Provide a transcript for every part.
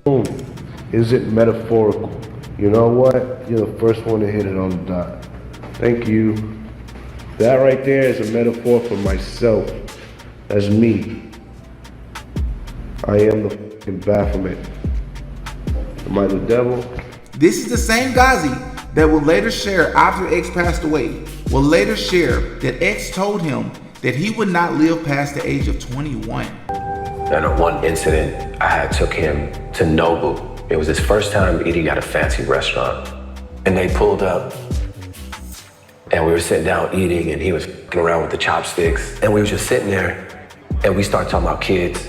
Boom. Is it metaphorical? You know what? You're the first one to hit it on the dot. Thank you. That right there is a metaphor for myself. That's me. I am the fucking Baphomet. Am I the devil? This is the same Ghazi that will later share after X passed away, will later share that X told him that he would not live past the age of 21. And on one incident, I had took him to Nobu. It was his first time eating at a fancy restaurant. And they pulled up, and we were sitting down eating, and he was f***ing around with the chopsticks. And we were just sitting there, and we started talking about kids.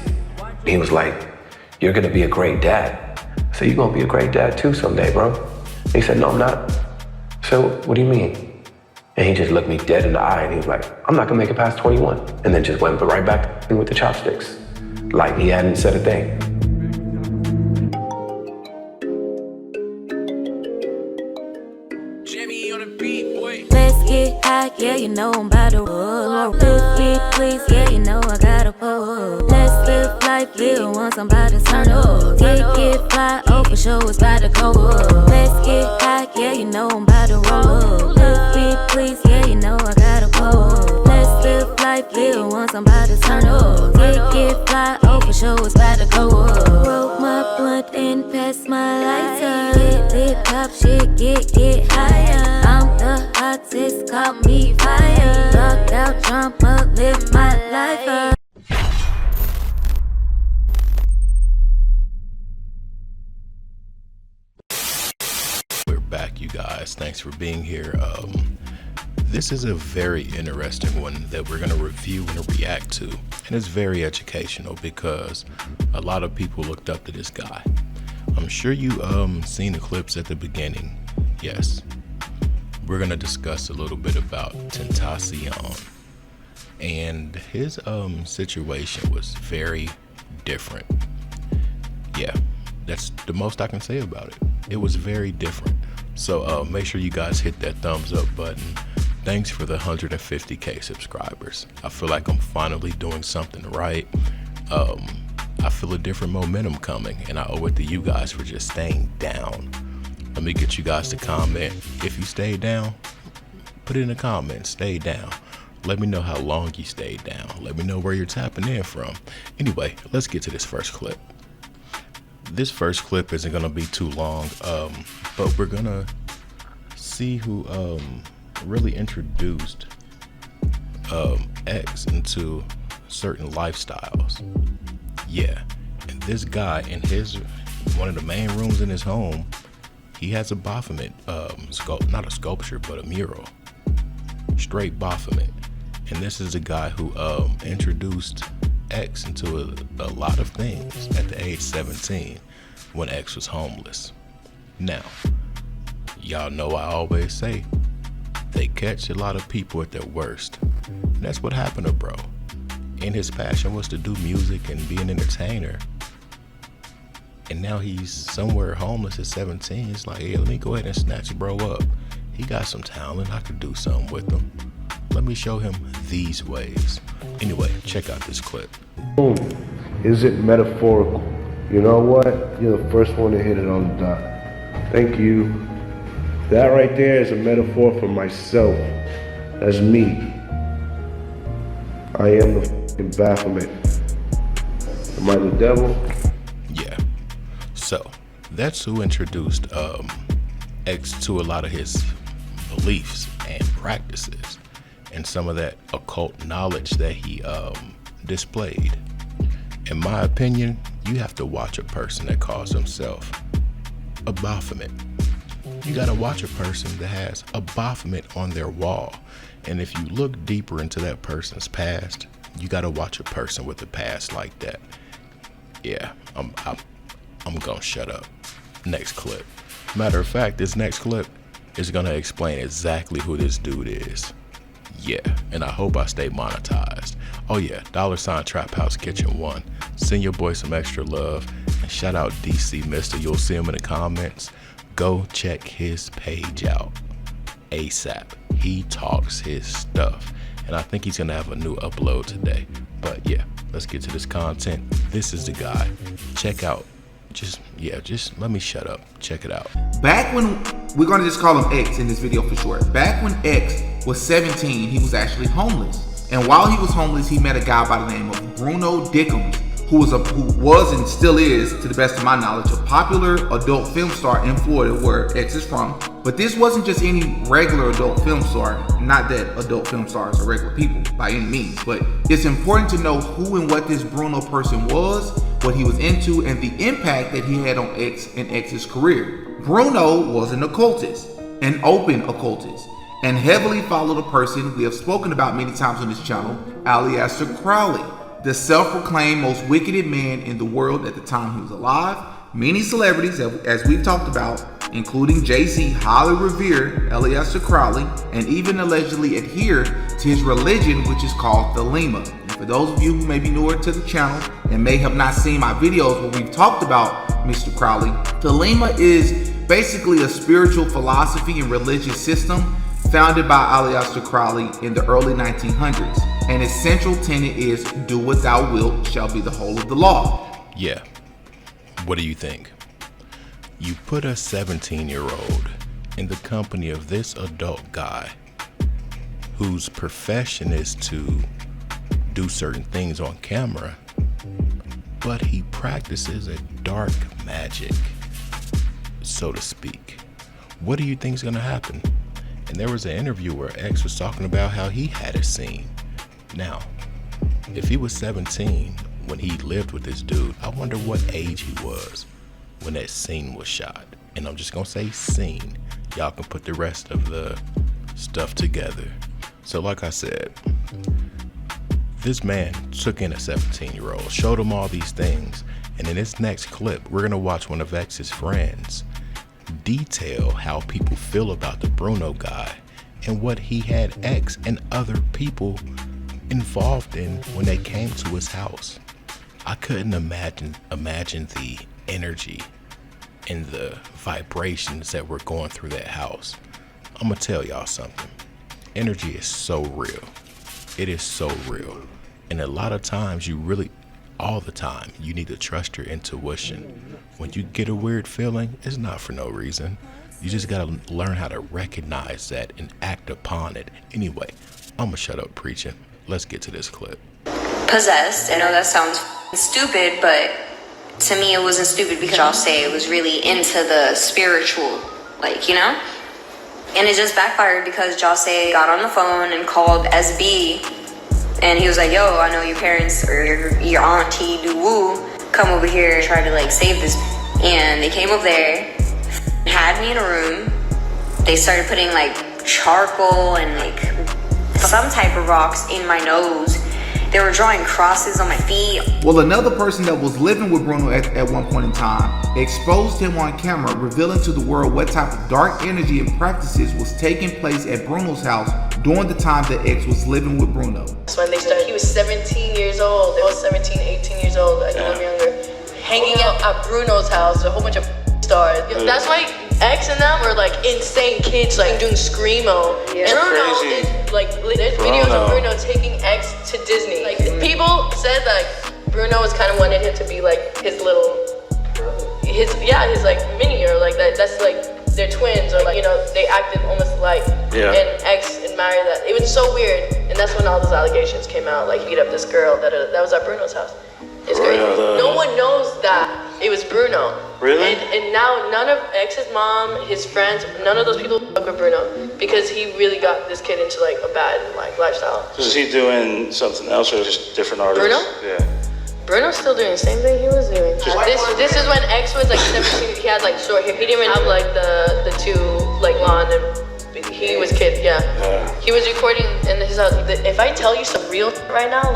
He was like, "You're gonna be a great dad." I said, "You're gonna be a great dad too someday, bro." He said, "No, I'm not." So, "What do you mean?" And he just looked me dead in the eye, and he was like, "I'm not gonna make it past 21. And then just went right back with the chopsticks. Like he hadn't said a thing. Jimmy on the beat, boy. Let's get high, yeah, you know I'm about to roll. Please, yeah, you know I gotta pull. Let's live life, live once, I'm about to turn up. Get fly, oh for sure, it's about to go up. Let's get high, yeah, you know I'm about to roll. Please, yeah, you know I gotta pull. Let's live life, live once, I'm about to turn up. Get fly, oh for sure, it's about to go up. Roll my blunt and pass my lighter. Lit pop shit, get higher. I'm the hottest, call me fire. Locked out, drama, live my life up. We're back, you guys. Thanks for being here. This is a very interesting one that we're going to review and react to. And it's very educational because a lot of people looked up to this guy. I'm sure you seen the clips at the beginning. Yes. We're going to discuss a little bit about Xxxtentacion. And his situation was very different. Yeah, that's the most I can say about it. It was very different. So make sure you guys hit that thumbs up button. Thanks for the 150K subscribers. I feel like I'm finally doing something right. I feel a different momentum coming, and I owe it to you guys for just staying down. Let me get you guys to comment. If you stayed down, put it in the comments, stay down. Let me know how long you stayed down. Let me know where you're tapping in from. Anyway, let's get to this first clip. This first clip isn't gonna be too long, but we're gonna see who really introduced X into certain lifestyles. Yeah, and this guy in one of the main rooms in his home, he has a Baphomet, not a sculpture, but a mural, straight Baphomet. And this is a guy who introduced X into a lot of things at the age 17 when X was homeless. Now, y'all know I always say, they catch a lot of people at their worst. And that's what happened to bro. And his passion was to do music and be an entertainer. And now he's somewhere homeless at 17. It's like, hey, let me go ahead and snatch bro up. He got some talent, I could do something with him. Let me show him these ways. Anyway, check out this clip. Boom. Is it metaphorical? You know what? You're the first one to hit it on the dot. Thank you. That right there is a metaphor for myself. That's me. I am the fucking Baphomet. Am I the devil? Yeah. So, that's who introduced X to a lot of his beliefs and practices and some of that occult knowledge that he displayed. In my opinion, you have to watch a person that calls himself a Baphomet. You gotta watch a person that has a Baphomet on their wall. And if you look deeper into that person's past, you gotta watch a person with a past like that. Yeah, I'm gonna shut up. Next clip. Matter of fact, this next clip is gonna explain exactly who this dude is. Yeah, and I hope I stay monetized. Oh yeah, $ Trap House Kitchen 1. Send your boy some extra love. And shout out DC Mister. You'll see him in the comments. Go check his page out ASAP. He talks his stuff. And I think he's gonna have a new upload today. But yeah, let's get to this content. This is the guy. Check out just let me shut up. Check it out. Back when, we're gonna just call him X in this video for short. Back when X was 17, he was actually homeless. And while he was homeless, he met a guy by the name of Bruno Dickens, who was and still is, to the best of my knowledge, a popular adult film star in Florida, where X is from. But this wasn't just any regular adult film star. Not that adult film stars are regular people by any means, but it's important to know who and what this Bruno person was, what he was into, and the impact that he had on X and X's career. Bruno was an occultist, an open occultist, and heavily followed a person we have spoken about many times on this channel, Aleister Crowley, the self-proclaimed most wicked man in the world at the time he was alive. Many celebrities, as we've talked about, including Jay-Z, highly revere Aleister Crowley and even allegedly adhere to his religion, which is called Thelema. And for those of you who may be newer to the channel and may have not seen my videos where we've talked about Mr. Crowley, Thelema is basically a spiritual philosophy and religious system founded by Aleister Crowley in the early 1900s. And its central tenet is, do what thou wilt shall be the whole of the law. Yeah. What do you think? You put a 17-year-old in the company of this adult guy whose profession is to do certain things on camera, but he practices a dark magic, so to speak. What do you think is going to happen? And there was an interview where X was talking about how he had a scene. Now, if he was 17 when he lived with this dude, I wonder what age he was when that scene was shot. And I'm just gonna say scene. Y'all can put the rest of the stuff together. So like I said, this man took in a 17-year-old, showed him all these things, and in this next clip, we're gonna watch one of X's friends detail how people feel about the Bruno guy and what he had X and other people involved in when they came to his house. I couldn't imagine the energy and the vibrations that were going through that house. I'm gonna tell y'all something. Energy is so real. It is so real. And a lot of times all the time, you need to trust your intuition. When you get a weird feeling, it's not for no reason. You just gotta learn how to recognize that and act upon it. Anyway, I'm gonna shut up preaching. Let's get to this clip. Possessed. I know that sounds stupid, but to me it wasn't stupid because I'll say it was really into the spiritual, and it just backfired because Jose got on the phone and called SB, and he was like, yo, I know your parents or your auntie do woo, come over here and try to save this. And they came over there, had me in a room. They started putting charcoal and some type of rocks in my nose. They were drawing crosses on my feet. Well, another person that was living with Bruno at one point in time exposed him on camera, revealing to the world what type of dark energy and practices was taking place at Bruno's house during the time that X was living with Bruno. So when they started, he was 17 years old. They was 17, 18 years old, a little younger. Hanging out at Bruno's house, a whole bunch of stars. That's why X and them were insane kids, doing screamo. Yeah. Bruno is there's videos of Bruno taking X to Disney. People said Bruno was kind of wanted him to be his mini or that's they're twins or they acted almost alike. Yeah. And X admired that. It was so weird, and that's when all those allegations came out. He beat up this girl that was at Bruno's house. It's crazy. No one knows that it was Bruno. Really? And now none of X's mom, his friends, none of those people fuck with Bruno because he really got this kid into a bad lifestyle. So is he doing something else or just different artists? Bruno? Yeah. Bruno's still doing the same thing he was doing. This is when X was 17. He had short hair. He didn't even have the two blonde and he was kid. Yeah. He was recording in his house. If I tell you some real right now,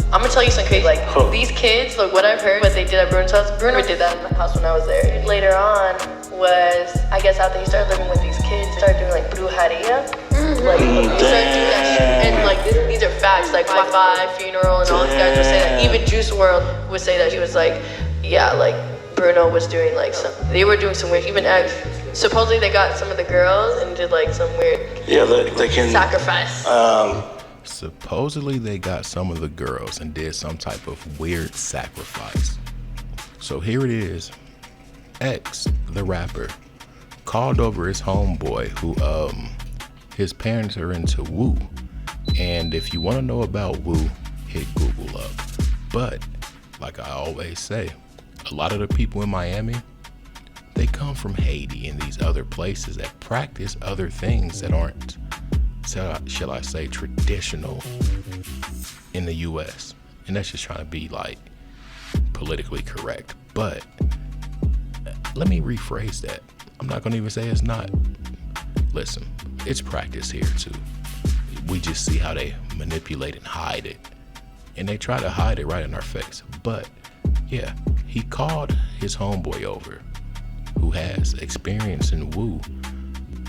I'm gonna tell you something crazy. These kids, what I've heard, what they did at Bruno's house. Bruno did that in the house when I was there. Later on was, I guess after he started living with these kids, he started doing brujeria. He started doing that shit. And these are facts. Wi-Fi, funeral, and all these guys would say that. Even Juice WRLD would say that. He was Bruno was doing they were doing some weird, even X. Supposedly they got some of the girls and did some weird they can sacrifice. Supposedly they got some of the girls and did some type of weird sacrifice. So here it is. X, the rapper, called over his homeboy who, his parents are into woo. And if you want to know about woo, hit Google up. But, like I always say, a lot of the people in Miami, they come from Haiti and these other places that practice other things that aren't, shall I say, traditional in the US. And that's just trying to be like politically correct. But let me rephrase that. I'm not gonna even say it's not. Listen, it's practice here too. We just see how they manipulate and hide it. And they try to hide it right in our face. But yeah, he called his homeboy over who has experience in woo.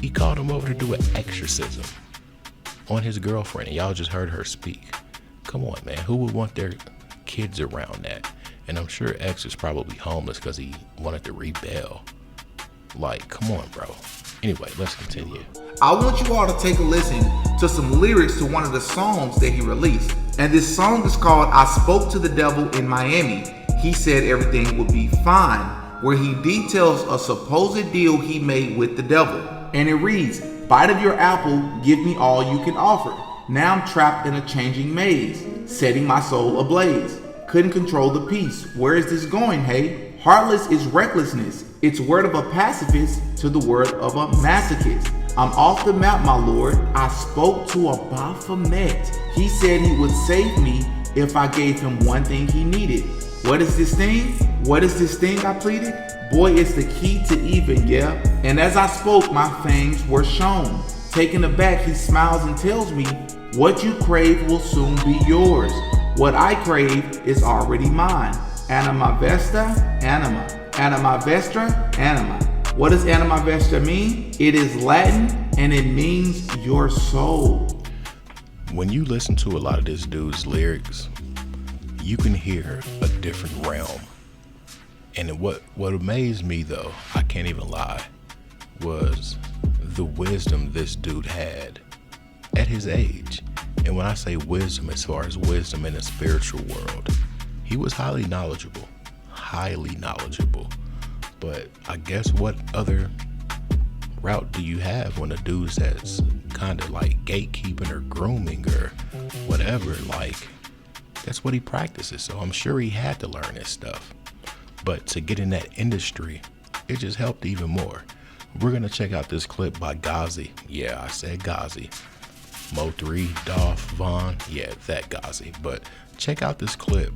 He called him over to do an exorcism on his girlfriend, and y'all just heard her speak. Come on, man, who would want their kids around that? And I'm sure X is probably homeless because he wanted to rebel. Like, come on, bro. Anyway, let's continue. I want you all to take a listen to some lyrics to one of the songs that he released. And this song is called I Spoke to the Devil in Miami. He said everything would be fine, where he details a supposed deal he made with the devil. And it reads, bite of your apple, give me all you can offer. Now I'm trapped in a changing maze, setting my soul ablaze. Couldn't control the peace. Where is this going, hey? Heartless is recklessness. It's word of a pacifist to the word of a masochist. I'm off the map, my lord. I spoke to a Baphomet. He said he would save me if I gave him one thing he needed. What is this thing? What is this thing, I pleaded? Boy, it's the key to even, yeah. And as I spoke, my fangs were shown. Taken aback, he smiles and tells me, what you crave will soon be yours. What I crave is already mine. Anima vestra, anima. Anima vestra, anima. What does anima vestra mean? It is Latin and it means your soul. When you listen to a lot of this dude's lyrics, you can hear a different realm. And what amazed me though, I can't even lie, was the wisdom this dude had at his age. And when I say wisdom, as far as wisdom in the spiritual world, he was highly knowledgeable. But I guess what other route do you have when a dude that's kind of like gatekeeping or grooming or whatever? Like, that's what he practices. So I'm sure he had to learn this stuff. But to get in that industry, it just helped even more. We're going to check out this clip by Ghazi. Yeah, I said Ghazi. Mo3, Dolph, Vaughn. Yeah, that Ghazi. But check out this clip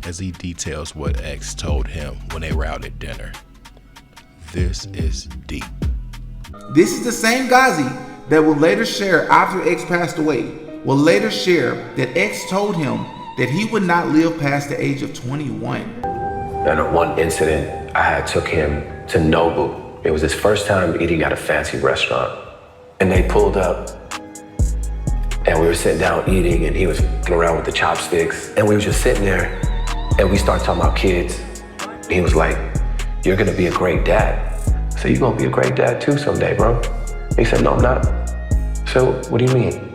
as he details what X told him when they were out at dinner. This is deep. This is the same Ghazi that will later share after X passed away, will later share that X told him that he would not live past the age of 21. And on one incident, I took him to Nobu. It was his first time eating at a fancy restaurant. And they pulled up and we were sitting down eating and he was going around with the chopsticks. And we were just sitting there and we started talking about kids. He was like, you're gonna be a great dad. So you're gonna be a great dad too someday, bro. He said, no, I'm not. So what do you mean?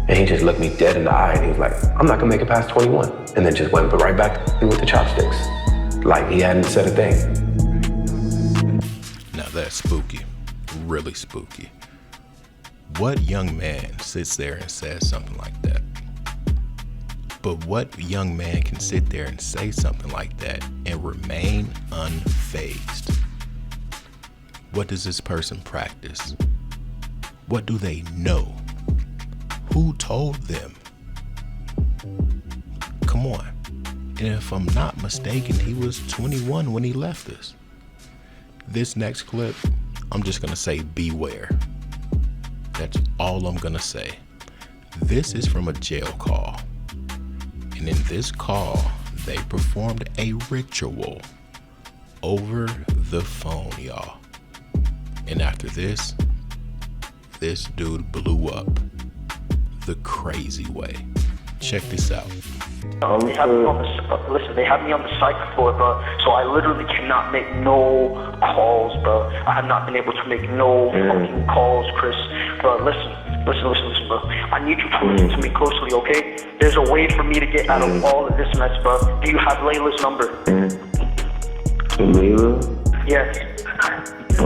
And he just looked me dead in the eye and he was like, I'm not gonna make it past 21. And then just went right back with the chopsticks. Like he hadn't said a thing. Now that's spooky, really spooky. What young man sits there and says something like that? But what young man can sit there and say something like that and remain unfazed? What does this person practice? What do they know? Who told them? Come on. And if I'm not mistaken, he was 21 when he left us. This next clip, I'm just gonna say beware. That's all I'm gonna say. This is from a jail call. And in this call, they performed a ritual over the phone, y'all. And after this dude blew up the crazy way. Check this out. They have me on they have me on the psych floor, bro. So I literally cannot make no calls, bro. I have not been able to make no fucking calls, Chris. Bro, listen, bro. I need you to listen to me closely, okay? There's a way for me to get out of all of this mess, bro. Do you have Layla's number? Layla? Yes. I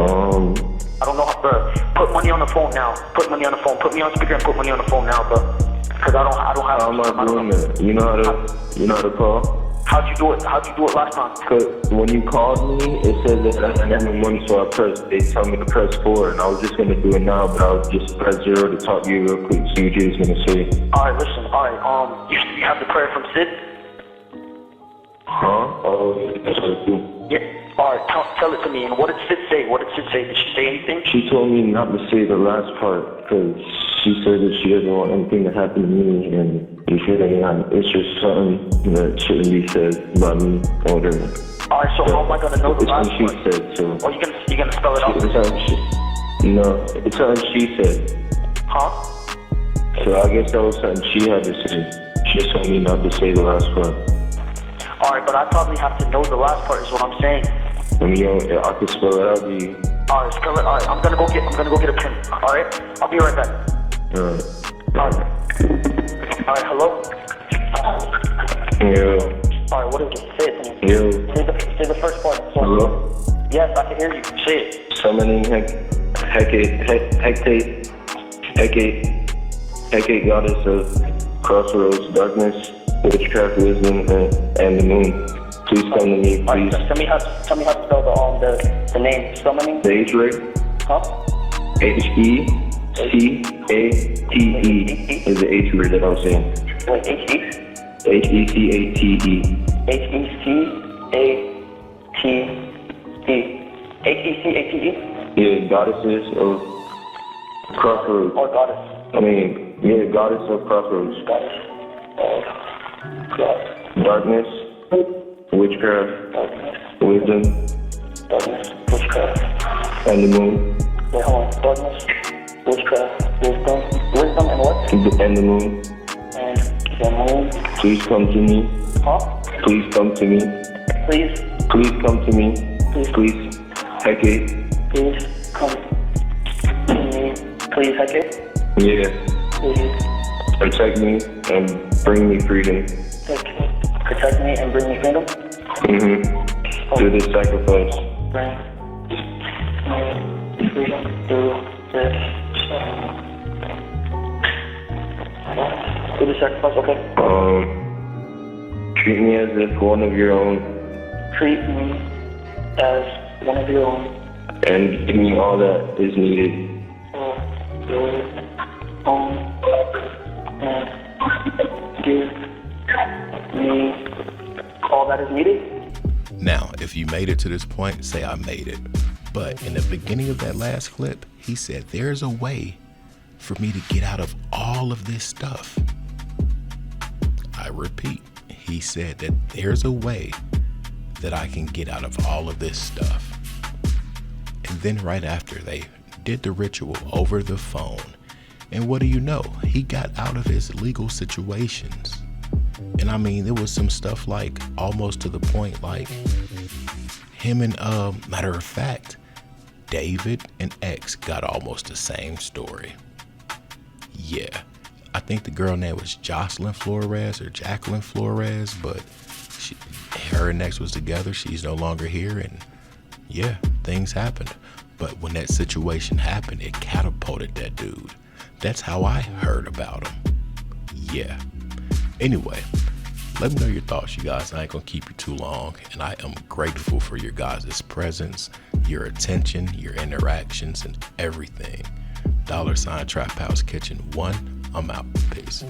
don't know how, bro. Put money on the phone now. Put money on the phone. Put me on speaker and put money on the phone now, bro. Cause I don't have. How am I doing that? You know how to call? How'd you do it? How'd you do it last time? Cause when you called me, it said that I didn't have money, so they tell me to press 4, and I was just gonna do it now, but I was just press 0 to talk to you real quick, see what you was gonna say. Alright, listen. Alright, you have the prayer from Sid? Huh? Oh, that's what I do. Yeah. Alright, tell it to me. And what did Sid say? What did Sid say? Did she say anything? She told me not to say the last part, cause she said that she doesn't want anything to happen to me, and you feel like it's just something that shouldn't be said about me or whatever. Alright, so how am I gonna know the last part? It's something she said, so. Oh, you gonna spell it out? No, it's something she said. Huh? So I guess that was something she had to say. She just told me not to say the last part. Alright, but I probably have to know the last part is what I'm saying. I mean, I can spell it out to you. Alright, spell it. Alright, I'm gonna go get a pen. Alright? I'll be right back. Alright. Alright, hello? Yeah. Alright, what is it? Say it to me. Yeah. Say the first part. So, hello? yes, I can hear you. Say it. Summoning Hecate, goddess of crossroads, darkness, witchcraft, wisdom, and the moon. Please come to me, please. Alright, tell me how to spell the name. Summoning? The H word? Huh? Hecate is the H word that I was saying. Wait, H-E? Hecate. Hecate? Yeah, goddesses of crossroads. Or goddess? I mean, yeah, goddess of crossroads. Goddess of darkness, witchcraft, wisdom, and the moon. Wait, hold on. Darkness, witchcraft, wisdom, and what? And the moon. And the moon. Please come to me. Huh? Please come to me. Please. Please come to me. Please. Hecate. Please come to me. Please, Hecate. Yeah. Please. Protect me and bring me freedom. Protect me and bring me freedom? Mm-hmm. Through this sacrifice. Bring me freedom through this sacrifice, okay. Treat me as if one of your own. Treat me as one of your own. And give me all that is needed. And give me all that is needed. Now, if you made it to this point, say I made it. But in the beginning of that last clip, he said, there's a way for me to get out of all of this stuff. I repeat, he said that there's a way that I can get out of all of this stuff. And then right after, they did the ritual over the phone. And what do you know? He got out of his legal situations. And I mean, there was some stuff like almost to the point like him and, matter of fact, David and X got almost the same story. Yeah, I think the girl name was Jocelyn Flores or Jacqueline Flores, but her and X was together. She's no longer here, and yeah, things happened. But when that situation happened, it catapulted that dude. That's how I heard about him. Yeah. Anyway, let me know your thoughts, you guys. I ain't gonna keep you too long, and I am grateful for your guys' presence, your attention, your interactions, and everything. $Trap House Kitchen 1, I'm out. Peace.